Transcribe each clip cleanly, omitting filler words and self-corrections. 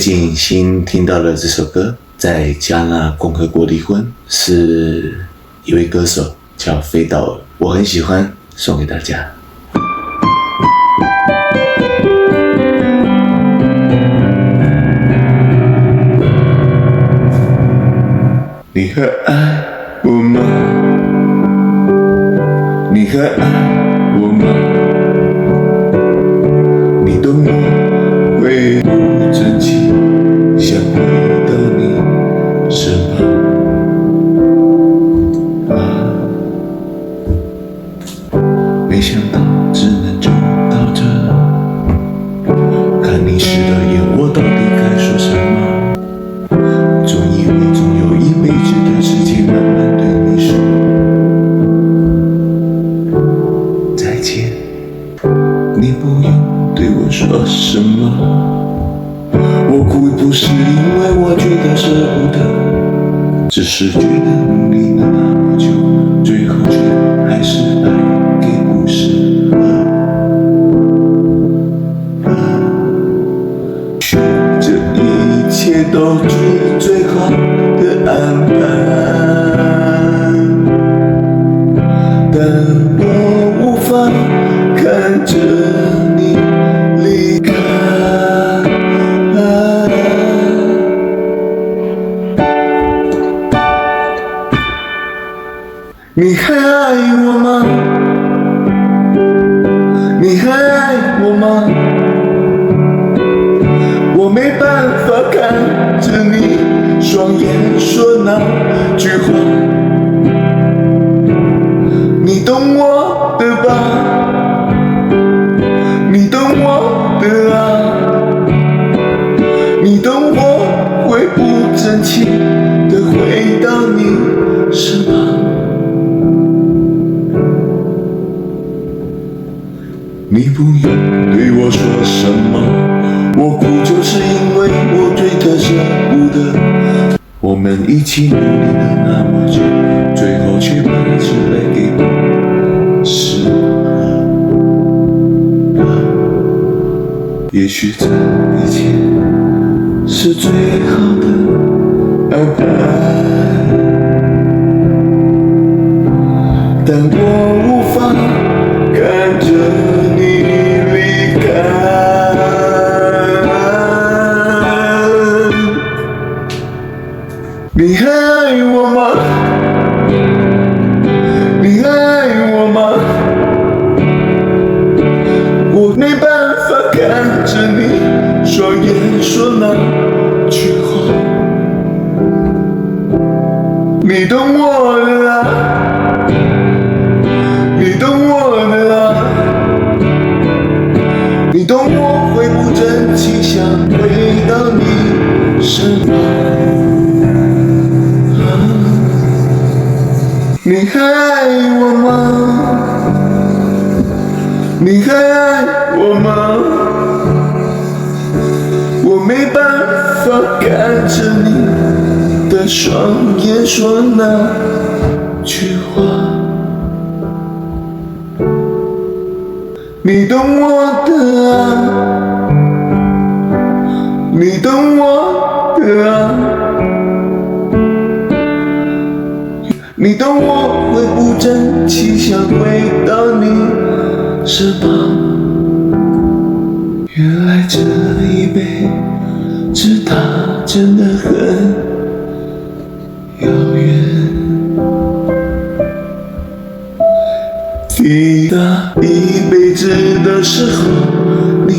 最近新听到了这首歌，在加纳共和国离婚，是一位歌手叫飞岛尔，我很喜欢，送给大家。你还爱我吗？你还爱我吗？你懂我会不争气，想回到你身旁。没想到只能走到这，看你湿了眼，我到底该说什么？总以为总有一辈子的事情慢慢对你说再见，你不用对我说什么。我哭不是因为我觉得舍不得，只是觉得努力了那么久，最后却还是败给不适合。许这一切都是最好的安排，但我无法看着你离开。你还爱我吗？你还爱我吗？我没办法看着你双眼说那句话，你懂我的吧？你懂我的啊？你懂我会不争气的回到你身旁。你不用对我说什么，我哭就是因为我对他舍不得。我们一起努力了那么久，最后却还是败给不适合。也许这一切是最好的安排，但我无法看着你离开。你还爱我吗？你还爱我吗？我没办法看着你双眼说那句话，你懂我的啊？你懂我的啊？你懂我会不争气，想回到你身旁。你还爱我吗？你还爱我吗？我没办法看着你的双眼说那句话，你懂我的啊？你懂我的啊？你懂我会不争气，想回到你身旁。原来这一辈子它真的很遥远，抵达一辈子的时候，你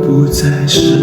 不在身